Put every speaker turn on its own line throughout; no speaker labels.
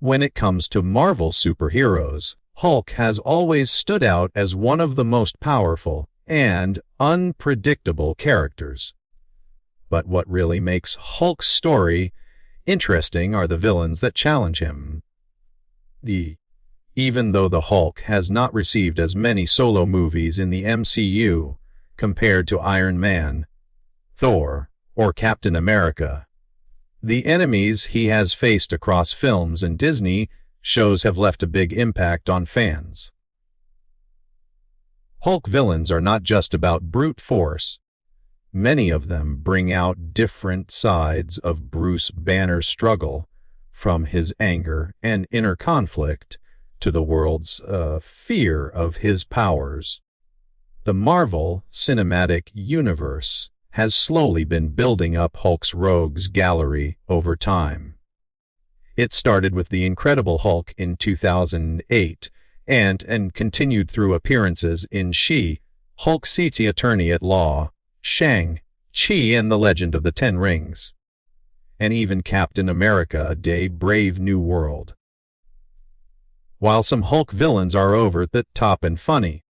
When it comes to Marvel superheroes, Hulk has always stood out as one of the most powerful and unpredictable characters. But what really makes Hulk's story interesting are the villains that challenge him. Even though the Hulk has not received as many solo movies in the MCU compared to Iron Man, Thor, or Captain America, the enemies he has faced across films and Disney shows have left a big impact on fans. Hulk villains are not just about brute force. Many of them bring out different sides of Bruce Banner's struggle, from his anger and inner conflict to the world's fear of his powers. The Marvel Cinematic Universe has slowly been building up Hulk's rogues gallery over time. It started with The Incredible Hulk in 2008 and continued through appearances in She-Hulk City Attorney at Law, Shang-Chi and the Legend of the Ten Rings, and even Captain America: A Day Brave New World. While some Hulk villains are over the top and funny,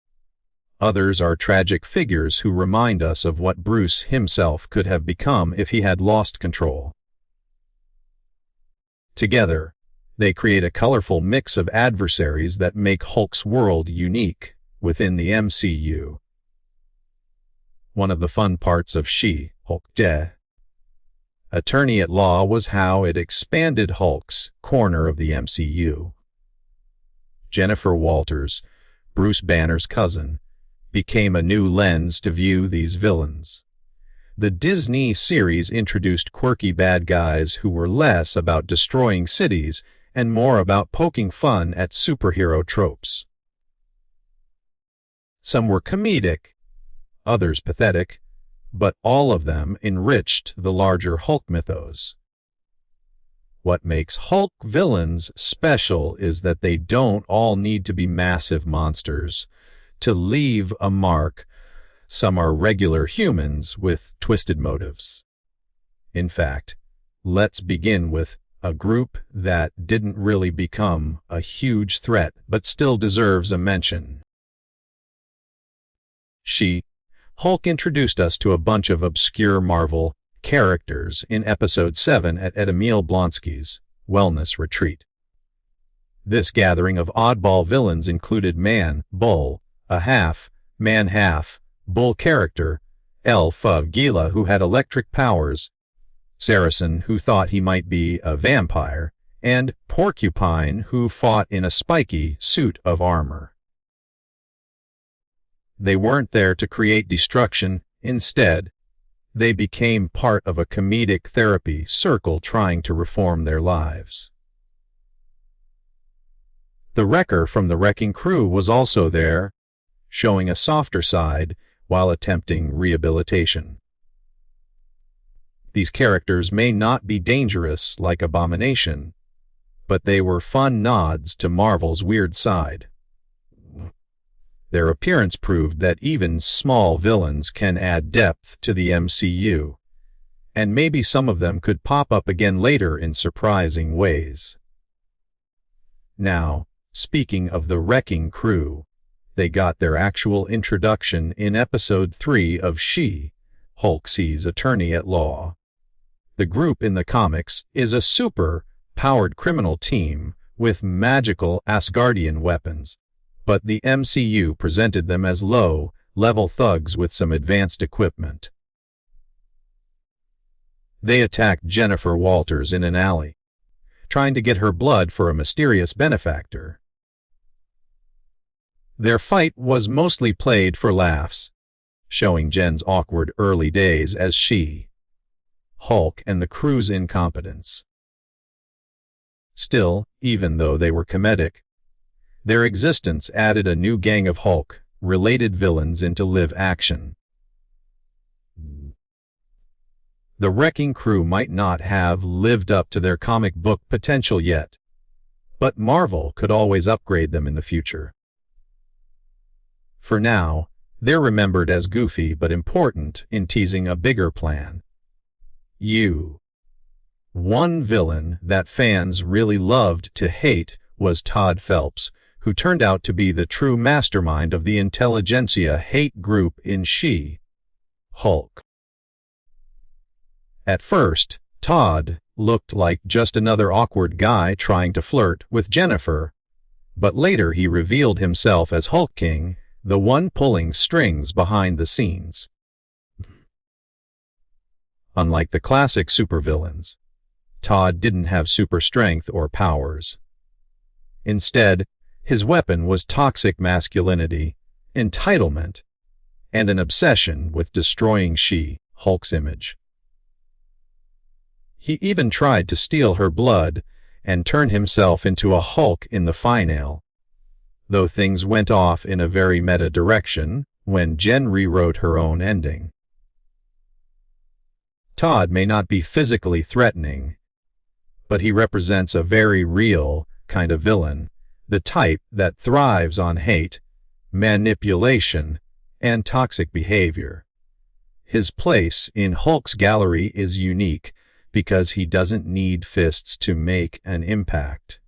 others are tragic figures who remind us of what Bruce himself could have become if he had lost control. Together, they create a colorful mix of adversaries that make Hulk's world unique within the MCU. One of the fun parts of She-Hulk Attorney at Law was how it expanded Hulk's corner of the MCU. Jennifer Walters, Bruce Banner's cousin, became a new lens to view these villains. The Disney series introduced quirky bad guys who were less about destroying cities and more about poking fun at superhero tropes. Some were comedic, others pathetic, but all of them enriched the larger Hulk mythos. What makes Hulk villains special is that they don't all need to be massive monsters to leave a mark. Some are regular humans with twisted motives. In fact, let's begin with a group that didn't really become a huge threat but still deserves a mention. Hulk introduced us to a bunch of obscure Marvel characters in Episode 7 at Ed Emil Blonsky's Wellness Retreat. This gathering of oddball villains included Man-Bull, a half-man half-bull character, Elf of Gila who had electric powers, Saracen who thought he might be a vampire, and Porcupine who fought in a spiky suit of armor. They weren't there to create destruction. Instead, they became part of a comedic therapy circle trying to reform their lives. The Wrecker from the Wrecking Crew was also there, showing a softer side while attempting rehabilitation. These characters may not be dangerous like Abomination, but they were fun nods to Marvel's weird side. Their appearance proved that even small villains can add depth to the MCU, and maybe some of them could pop up again later in surprising ways. Now, speaking of the Wrecking Crew, they got their actual introduction in Episode 3 of She-Hulk City Attorney at Law. The group in the comics is a super-powered criminal team with magical Asgardian weapons, but the MCU presented them as low-level thugs with some advanced equipment. They attacked Jennifer Walters in an alley, trying to get her blood for a mysterious benefactor. Their fight was mostly played for laughs, showing Jen's awkward early days as She-Hulk and the crew's incompetence. Still, even though they were comedic, their existence added a new gang of Hulk-related villains into live action. The Wrecking Crew might not have lived up to their comic book potential yet, but Marvel could always upgrade them in the future. For now, they're remembered as goofy but important in teasing a bigger plan. One villain that fans really loved to hate was Todd Phelps, who turned out to be the true mastermind of the intelligentsia hate group in She-Hulk. At first, Todd looked like just another awkward guy trying to flirt with Jennifer, but later he revealed himself as Hulk King, the one pulling strings behind the scenes. Unlike the classic supervillains, Todd didn't have super strength or powers. Instead, his weapon was toxic masculinity, entitlement, and an obsession with destroying She-Hulk's image. He even tried to steal her blood and turn himself into a Hulk in the finale, though things went off in a very meta direction when Jen rewrote her own ending. Todd may not be physically threatening, but he represents a very real kind of villain, the type that thrives on hate, manipulation, and toxic behavior. His place in Hulk's gallery is unique because he doesn't need fists to make an impact.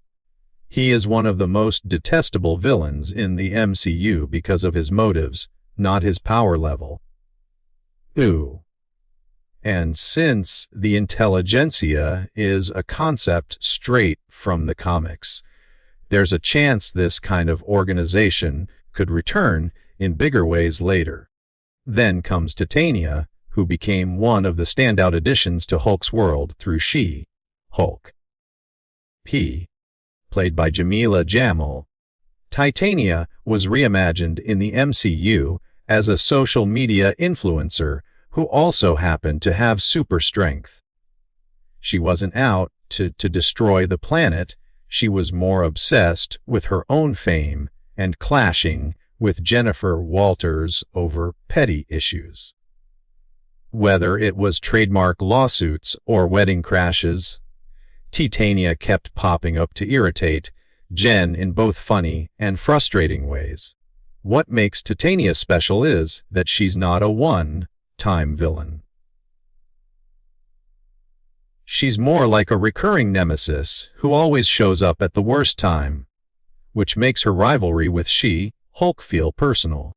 He is one of the most detestable villains in the MCU because of his motives, not his power level. Ooh. And since the intelligentsia is a concept straight from the comics, there's a chance this kind of organization could return in bigger ways later. Then comes Titania, who became one of the standout additions to Hulk's world through She-Hulk. Played by Jamila Jamil, Titania was reimagined in the MCU as a social media influencer who also happened to have super strength. She wasn't out to destroy the planet, she was more obsessed with her own fame and clashing with Jennifer Walters over petty issues. Whether it was trademark lawsuits or wedding crashes, Titania kept popping up to irritate Jen in both funny and frustrating ways. What makes Titania special is that she's not a one-time villain. She's more like a recurring nemesis who always shows up at the worst time, which makes her rivalry with She-Hulk feel personal.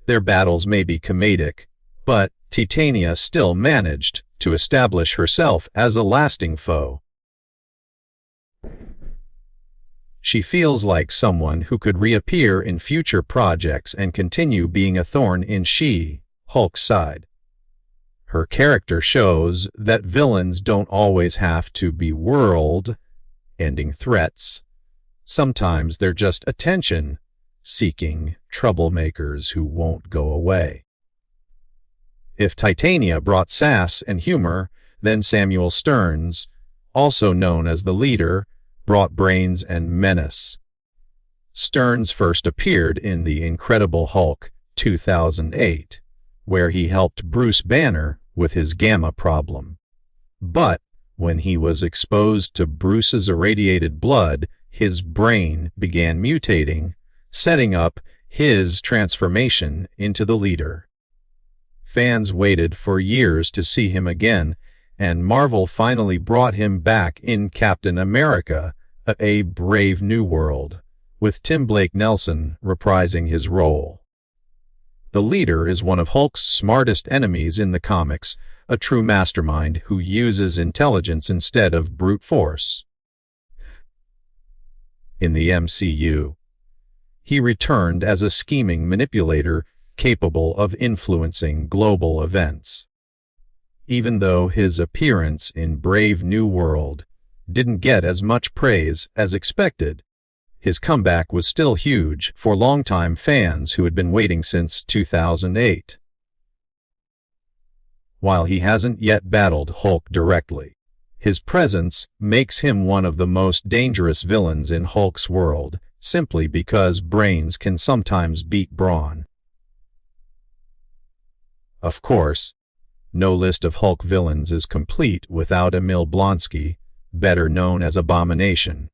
Their battles may be comedic, but Titania still managed to establish herself as a lasting foe. She feels like someone who could reappear in future projects and continue being a thorn in She-Hulk's side. Her character shows that villains don't always have to be world-ending threats. Sometimes they're just attention-seeking troublemakers who won't go away. If Titania brought sass and humor, then Samuel Stearns, also known as the leader, brought brains and menace. Stearns first appeared in The Incredible Hulk 2008, where he helped Bruce Banner with his gamma problem. But when he was exposed to Bruce's irradiated blood, his brain began mutating, setting up his transformation into the leader. Fans waited for years to see him again, and Marvel finally brought him back in Captain America, A Brave New World, with Tim Blake Nelson reprising his role. The leader is one of Hulk's smartest enemies in the comics, a true mastermind who uses intelligence instead of brute force. In the MCU, he returned as a scheming manipulator capable of influencing global events. Even though his appearance in Brave New World didn't get as much praise as expected, his comeback was still huge for longtime fans who had been waiting since 2008. While he hasn't yet battled Hulk directly, his presence makes him one of the most dangerous villains in Hulk's world, simply because brains can sometimes beat brawn. Of course, no list of Hulk villains is complete without Emil Blonsky, better known as Abomination.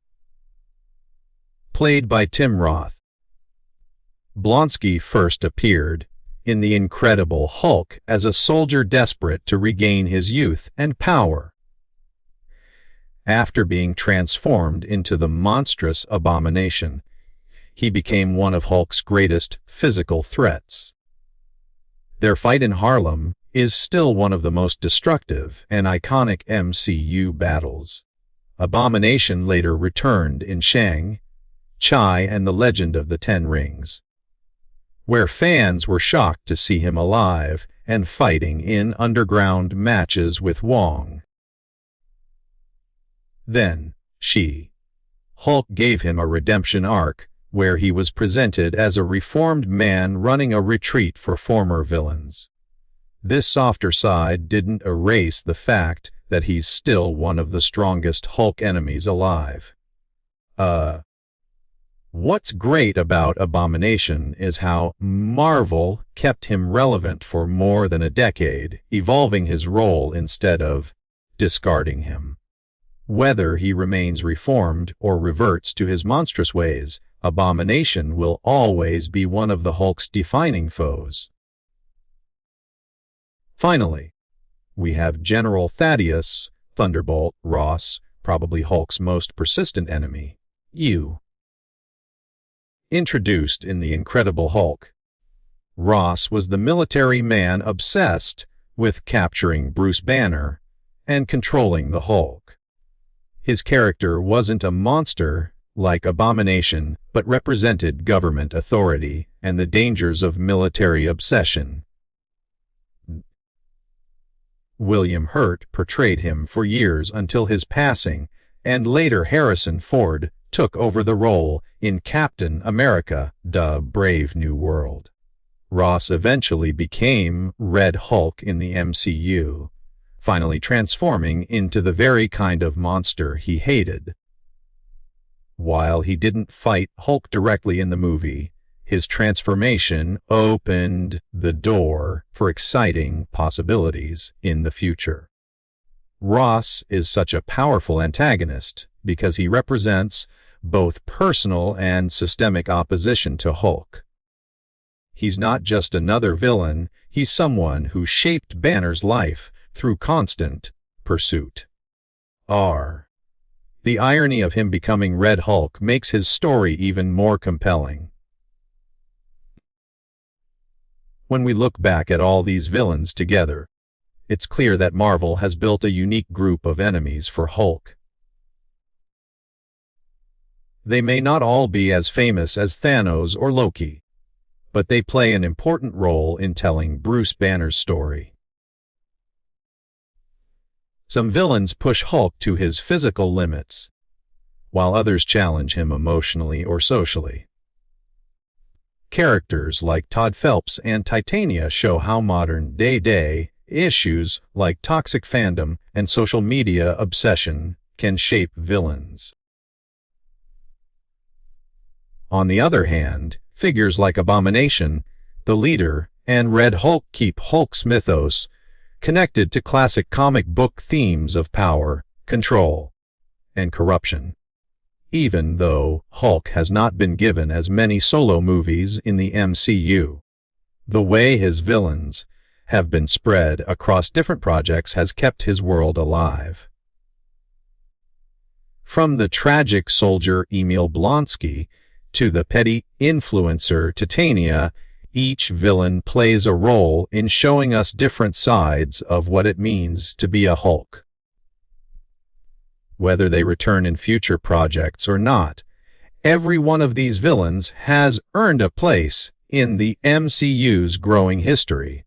Played by Tim Roth. Blonsky first appeared in The Incredible Hulk as a soldier desperate to regain his youth and power. After being transformed into the monstrous Abomination, he became one of Hulk's greatest physical threats. Their fight in Harlem is still one of the most destructive and iconic MCU battles. Abomination later returned in Shang-Chi and the Legend of the Ten Rings, where fans were shocked to see him alive and fighting in underground matches with Wong. Then, Hulk gave him a redemption arc, where he was presented as a reformed man running a retreat for former villains. This softer side didn't erase the fact that he's still one of the strongest Hulk enemies alive. What's great about Abomination is how Marvel kept him relevant for more than a decade, evolving his role instead of discarding him. Whether he remains reformed or reverts to his monstrous ways, Abomination will always be one of the Hulk's defining foes. Finally, we have General Thaddeus Thunderbolt Ross, probably Hulk's most persistent enemy. Introduced in The Incredible Hulk, Ross was the military man obsessed with capturing Bruce Banner and controlling the Hulk. His character wasn't a monster like Abomination, but represented government authority and the dangers of military obsession. William Hurt portrayed him for years until his passing, and later Harrison Ford took over the role in Captain America: The Brave New World. Ross eventually became Red Hulk in the MCU, finally transforming into the very kind of monster he hated. While he didn't fight Hulk directly in the movie, his transformation opened the door for exciting possibilities in the future. Ross is such a powerful antagonist because he represents both personal and systemic opposition to Hulk. He's not just another villain, he's someone who shaped Banner's life through constant pursuit. The irony of him becoming Red Hulk makes his story even more compelling. When we look back at all these villains together, it's clear that Marvel has built a unique group of enemies for Hulk. They may not all be as famous as Thanos or Loki, but they play an important role in telling Bruce Banner's story. Some villains push Hulk to his physical limits, while others challenge him emotionally or socially. Characters like Todd Phelps and Titania show how modern-day issues like toxic fandom and social media obsession can shape villains. On the other hand, figures like Abomination, the leader, and Red Hulk keep Hulk's mythos connected to classic comic book themes of power, control, and corruption. Even though Hulk has not been given as many solo movies in the MCU, the way his villains have been spread across different projects has kept his world alive. From the tragic soldier Emil Blonsky to the petty influencer Titania, each villain plays a role in showing us different sides of what it means to be a Hulk. Whether they return in future projects or not, every one of these villains has earned a place in the MCU's growing history.